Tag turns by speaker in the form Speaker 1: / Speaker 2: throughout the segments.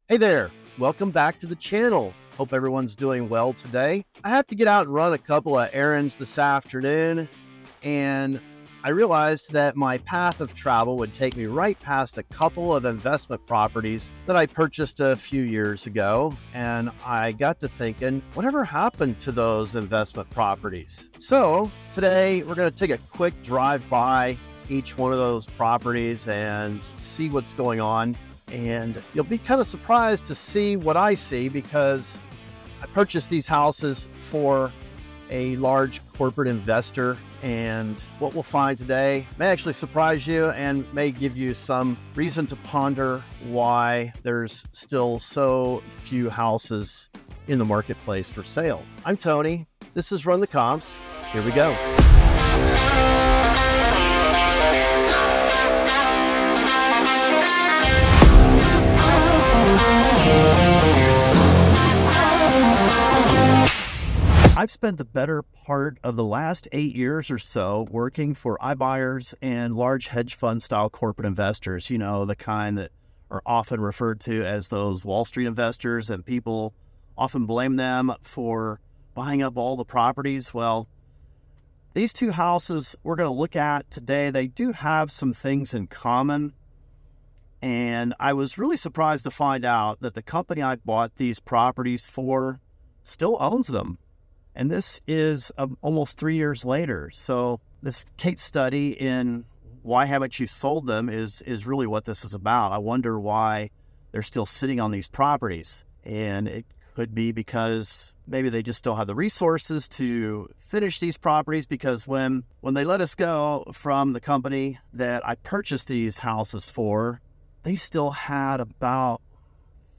Speaker 1: Hey there, welcome back to the channel. Hope everyone's doing well today. I have to get out and run a couple of errands this afternoon, and I realized that my path of travel would take me right past a couple of investment properties that I purchased a few years ago, and I got to thinking, whatever happened to those investment properties? So today we're going to take a quick drive by each one of those properties and see what's going on. And you'll be kind of surprised to see what I see, because I purchased these houses for a large corporate investor, and what we'll find today may actually surprise you and may give you some reason to ponder why there's still so few houses in the marketplace for sale. I'm Tony. This is Run the Comps. Here we go. I've spent the better part of the last 8 years or so working for iBuyers and large hedge fund style corporate investors, you know, the kind that are often referred to as those Wall Street investors, and people often blame them for buying up all the properties. Well, these two houses we're going to look at today, they do have some things in common. And I was really surprised to find out that the company I bought these properties for still owns them. And this is almost 3 years later. So this case study in why haven't you sold them is really what this is about. I wonder why they're still sitting on these properties. And it could be because maybe they just don't have the resources to finish these properties, because when they let us go from the company that I purchased these houses for, they still had about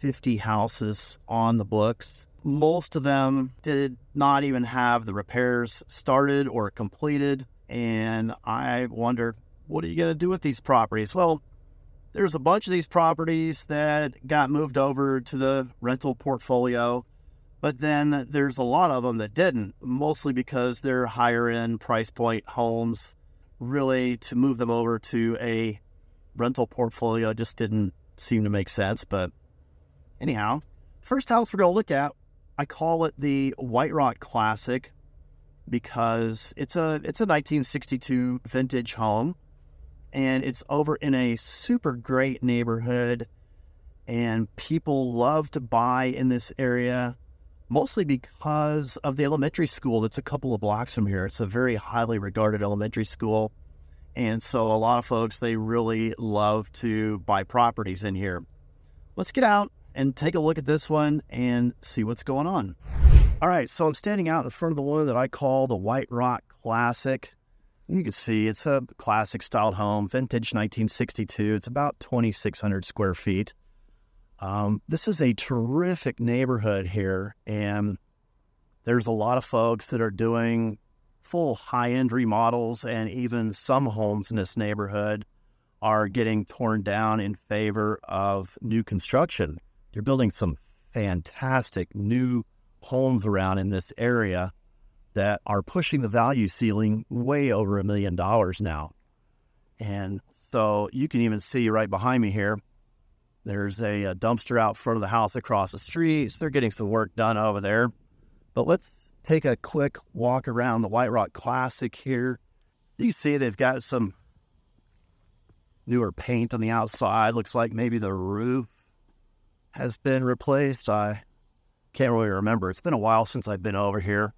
Speaker 1: 50 houses on the books. Most of them did not even have the repairs started or completed. And I wonder, what are you going to do with these properties? Well, there's a bunch of these properties that got moved over to the rental portfolio, but then there's a lot of them that didn't, mostly because they're higher end price point homes. Really, to move them over to a rental portfolio just didn't seem to make sense. But anyhow, first house we're going to look at, I call it the White Rock Classic because it's a 1962 vintage home, and it's over in a super great neighborhood, and people love to buy in this area, mostly because of the elementary school that's a couple of blocks from here. It's a very highly regarded elementary school, and so a lot of folks, they really love to buy properties in here. Let's get out and take a look at this one and see what's going on. All right, so I'm standing out in front of the one that I call the White Rock Classic. You can see it's a classic styled home, vintage 1962. It's about 2,600 square feet. This is a terrific neighborhood here, and there's a lot of folks that are doing full high-end remodels, and even some homes in this neighborhood are getting torn down in favor of new construction. They're building some fantastic new homes around in this area that are pushing the value ceiling way over $1 million now. And so you can even see right behind me here, there's a dumpster out front of the house across the street. So they're getting some work done over there. But let's take a quick walk around the White Rock Classic here. You see they've got some newer paint on the outside. Looks like maybe the roof has been replaced. I can't really remember. It's been a while since I've been over here.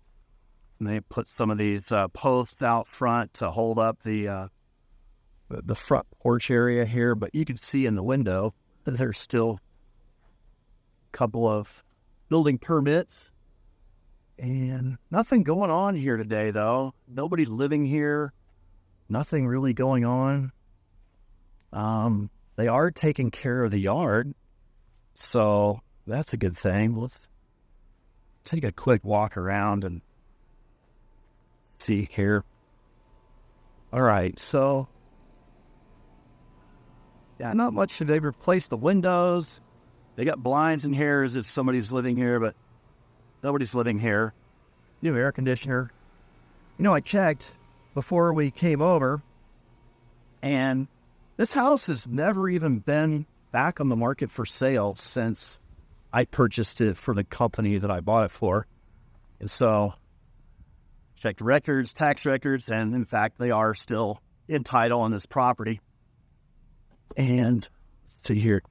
Speaker 1: And they put some of these posts out front to hold up the front porch area here. But you can see in the window that there's still a couple of building permits. And nothing going on here today, though. Nobody living here. Nothing really going on. They are taking care of the yard, so that's a good thing. Let's take a quick walk around and see here. All right, so yeah, not much. They've replaced the windows. They got blinds in here as if somebody's living here, but nobody's living here. New air conditioner. You know, I checked before we came over, and this house has never even been back on the market for sale since I purchased it for the company that I bought it for. And so checked records, tax records, and in fact, they are still in title on this property. And see here,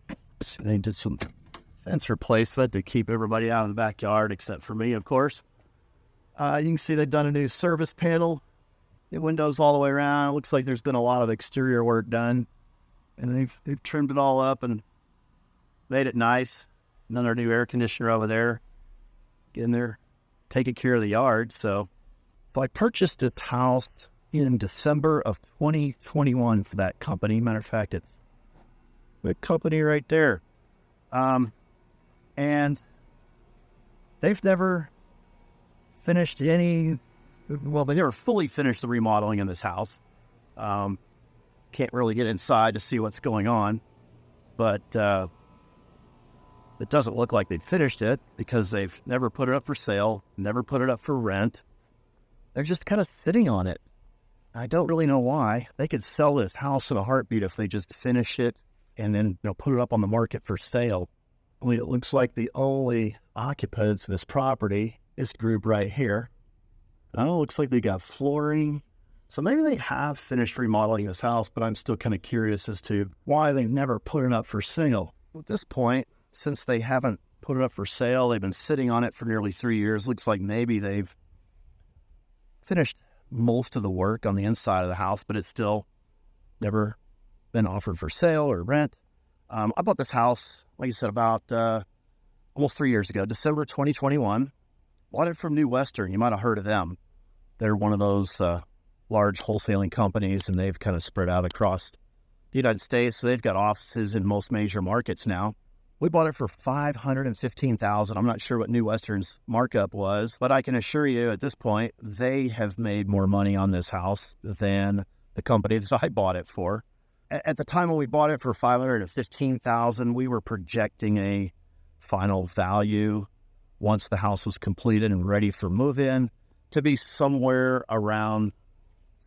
Speaker 1: they did some fence replacement to keep everybody out of the backyard, except for me, of course. You can see they've done a new service panel, new windows all the way around. It looks like there's been a lot of exterior work done, and they've trimmed it all up and made it nice. Another new air conditioner over there, getting there, taking care of the yard. So I purchased this house in December of 2021 for that company. Matter of fact, it's the company right there. And they've never finished they never fully finished the remodeling in this house. Can't really get inside to see what's going on, but it doesn't look like they've finished it because they've never put it up for sale, never put it up for rent. They're just kind of sitting on it. I don't really know why. They could sell this house in a heartbeat if they just finish it and then put it up on the market for sale. Only it looks like the only occupants of this property is the group right here. Oh, it looks like they got flooring. So maybe they have finished remodeling this house, but I'm still kind of curious as to why they've never put it up for sale. At this point, since they haven't put it up for sale, they've been sitting on it for nearly 3 years. Looks like maybe they've finished most of the work on the inside of the house, but it's still never been offered for sale or rent. I bought this house, like I said, about almost 3 years ago, December 2021. Bought it from New Western. You might have heard of them. They're one of those large wholesaling companies, and they've kind of spread out across the United States. So they've got offices in most major markets now. We bought it for $515,000. I'm not sure what New Western's markup was, but I can assure you at this point, they have made more money on this house than the company that I bought it for. At the time when we bought it for $515,000, we were projecting a final value once the house was completed and ready for move-in to be somewhere around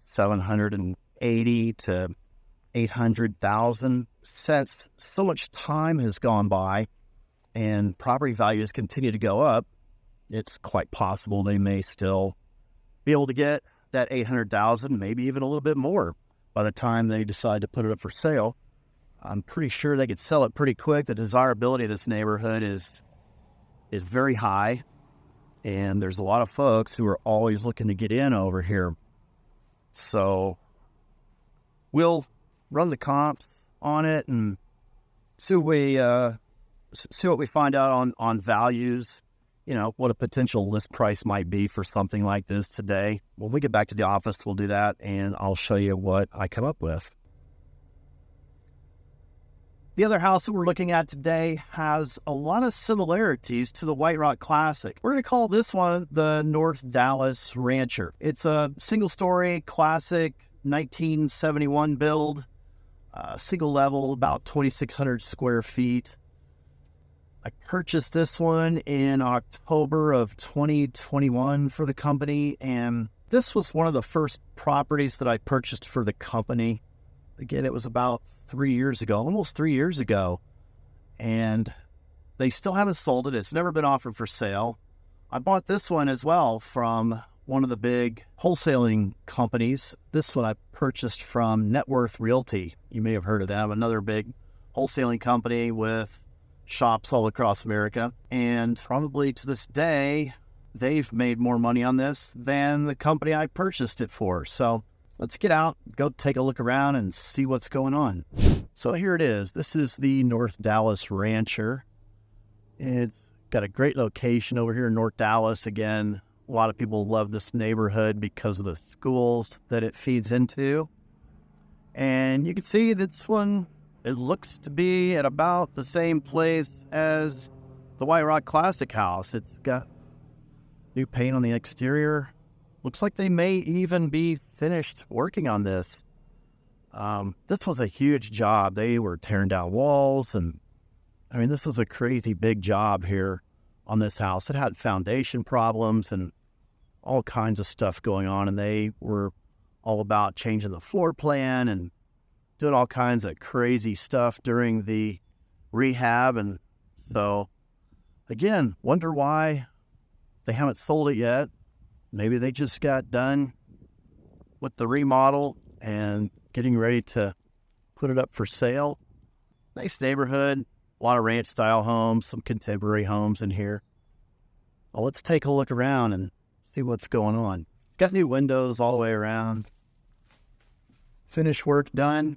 Speaker 1: $780,000 to $800,000. Since so much time has gone by and property values continue to go up, it's quite possible they may still be able to get that $800,000, maybe even a little bit more by the time they decide to put it up for sale. I'm pretty sure they could sell it pretty quick. The desirability of this neighborhood is very high, and there's a lot of folks who are always looking to get in over here. So we'll run the comps on it and see what we find out on values, what a potential list price might be for something like this today. When we get back to the office, we'll do that, and I'll show you what I come up with. The other house that we're looking at today has a lot of similarities to the White Rock Classic. We're going to call this one the North Dallas Rancher. It's a single-story classic 1971 build, single level, about 2,600 square feet. I purchased this one in October of 2021 for the company, and this was one of the first properties that I purchased for the company. Again, it was about 3 years ago, almost 3 years ago, and they still haven't sold it. It's never been offered for sale. I bought this one as well from one of the big wholesaling companies. This one I purchased from Net Worth Realty. You may have heard of them, another big wholesaling company with shops all across America. And probably to this day, they've made more money on this than the company I purchased it for. So let's get out, go take a look around and see what's going on. So here it is. This is the North Dallas Rancher. It's got a great location over here in North Dallas. Again, a lot of people love this neighborhood because of the schools that it feeds into. And you can see this one, it looks to be at about the same place as the White Rock Classic house. It's got new paint on the exterior. Looks like they may even be finished working on this. This was a huge job. They were tearing down walls, and this was a crazy big job here on this house. It had foundation problems and all kinds of stuff going on, and they were all about changing the floor plan and doing all kinds of crazy stuff during the rehab. And so, again, wonder why they haven't sold it yet. Maybe they just got done with the remodel and getting ready to put it up for sale. Nice neighborhood, a lot of ranch style homes, some contemporary homes in here. Well, let's take a look around and see what's going on. Got new windows all the way around. Finished work done.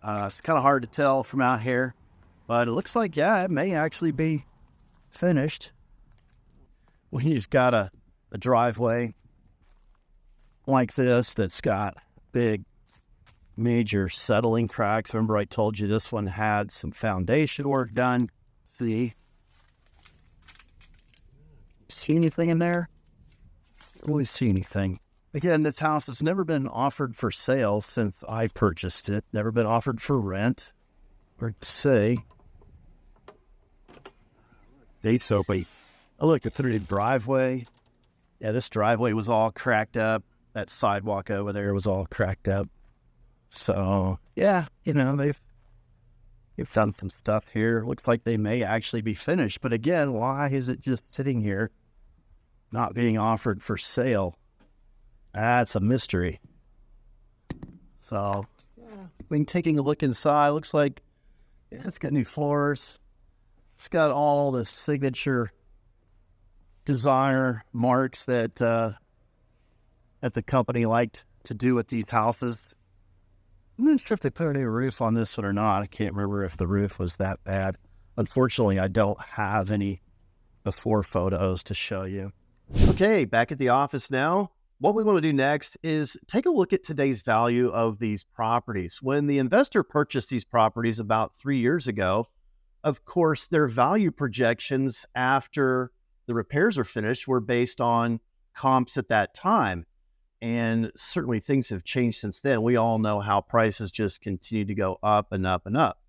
Speaker 1: It's kind of hard to tell from out here, but it looks like, yeah, it may actually be finished. We've got a driveway like this that's got big, major settling cracks. Remember I told you this one had some foundation work done. See anything in there? Don't really see anything. Again, this house has never been offered for sale since I purchased it. Never been offered for rent. Or say, date's open. Oh, look, the through driveway. Yeah, this driveway was all cracked up. That sidewalk over there was all cracked up. So, yeah, they've done some stuff here. Looks like they may actually be finished. But again, why is it just sitting here, not being offered for sale? That's a mystery. So, yeah, when taking a look inside, looks like, yeah, it's got new floors. It's got all the signature designer marks that the company liked to do with these houses. I'm not sure if they put a new roof on this one or not. I can't remember if the roof was that bad. Unfortunately, I don't have any before photos to show you. Okay, back at the office now. What we want to do next is take a look at today's value of these properties. When the investor purchased these properties about 3 years ago, of course, their value projections after the repairs are finished were based on comps at that time. And certainly things have changed since then. We all know how prices just continue to go up and up and up.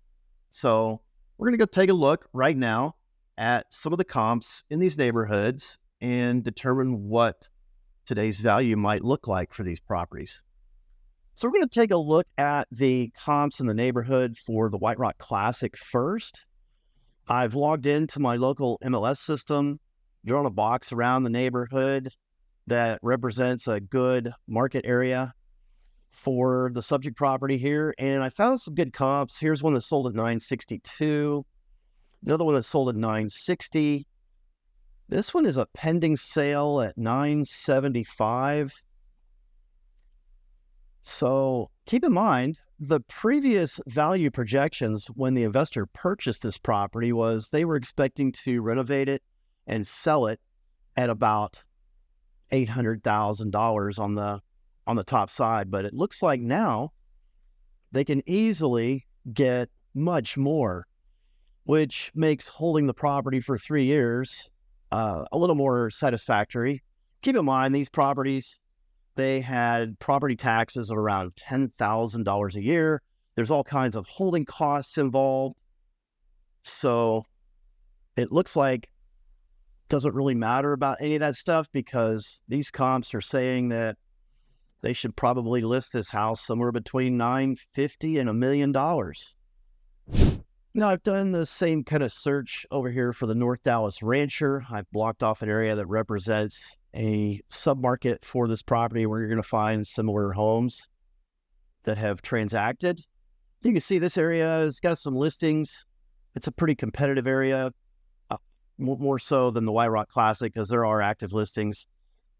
Speaker 1: So we're going to go take a look right now at some of the comps in these neighborhoods and determine what today's value might look like for these properties. So we're going to take a look at the comps in the neighborhood for the White Rock Classic first. I've logged into my local MLS system, drawn a box around the neighborhood that represents a good market area for the subject property here. And I found some good comps. Here's one that sold at $962. Another one that sold at $960. This one is a pending sale at $975. So keep in mind, the previous value projections when the investor purchased this property was they were expecting to renovate it and sell it at about $800,000 on the top side. But it looks like now they can easily get much more, which makes holding the property for 3 years a little more satisfactory. Keep in mind, these properties, they had property taxes of around $10,000 a year. There's all kinds of holding costs involved. So it looks like it doesn't really matter about any of that stuff because these comps are saying that they should probably list this house somewhere between $950,000 and $1 million. Now, I've done the same kind of search over here for the North Dallas Rancher. I've blocked off an area that represents a submarket for this property where you're going to find similar homes that have transacted. You can see this area has got some listings. It's a pretty competitive area, more so than the White Rock Classic because there are active listings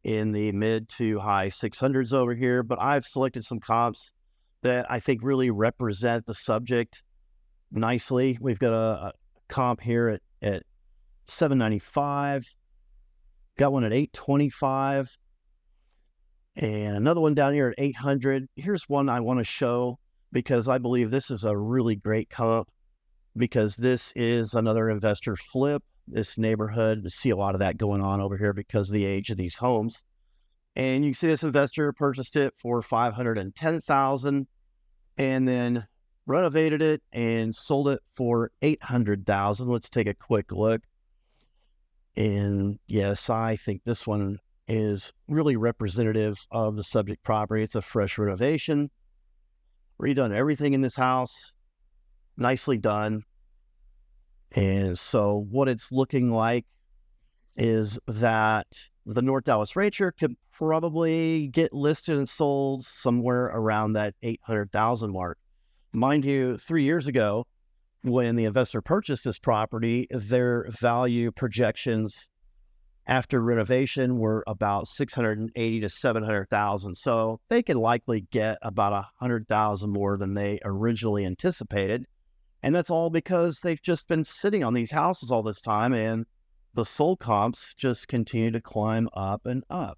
Speaker 1: in the mid to high 600s over here. But I've selected some comps that I think really represent the subject nicely. We've got a comp here at $795, got one at $825, and another one down here at $800. Here's one I want to show because I believe this is a really great comp because this is another investor flip. This neighborhood, we see a lot of that going on over here because of the age of these homes. And you can see this investor purchased it for $510,000 and then renovated it and sold it for $800,000. Let's take a quick look. And yes, I think this one is really representative of the subject property. It's a fresh renovation, redone everything in this house, nicely done. And so what it's looking like is that the North Dallas Rancher could probably get listed and sold somewhere around that 800,000 mark. Mind you, 3 years ago, when the investor purchased this property, their value projections after renovation were about 680 to 700,000. So they can likely get about 100,000 more than they originally anticipated. And that's all because they've just been sitting on these houses all this time, and the sold comps just continue to climb up and up.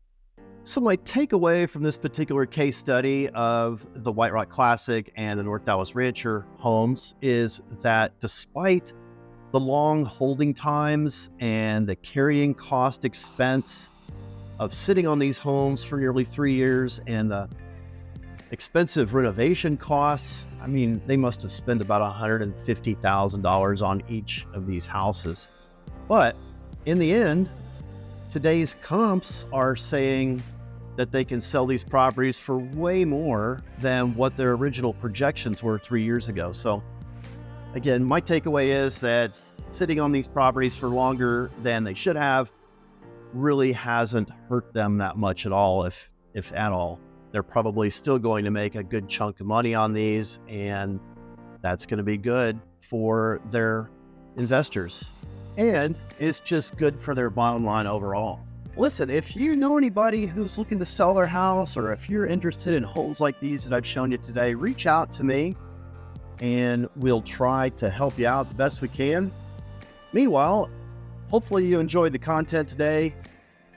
Speaker 1: So my takeaway from this particular case study of the White Rock Classic and the North Dallas Rancher homes is that despite the long holding times and the carrying cost expense of sitting on these homes for nearly 3 years and the expensive renovation costs, I mean, they must have spent about $150,000 on each of these houses. But in the end, today's comps are saying that they can sell these properties for way more than what their original projections were 3 years ago. So again, my takeaway is that sitting on these properties for longer than they should have really hasn't hurt them that much at all, if at all. They're probably still going to make a good chunk of money on these, and that's going to be good for their investors. And it's just good for their bottom line overall. Listen, if you know anybody who's looking to sell their house, or if you're interested in homes like these that I've shown you today, reach out to me and we'll try to help you out the best we can. Meanwhile, hopefully you enjoyed the content today.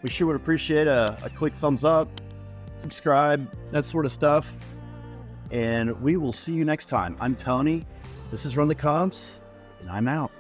Speaker 1: We sure would appreciate a quick thumbs up, subscribe, that sort of stuff. And we will see you next time. I'm Tony. This is Run the Comps, and I'm out.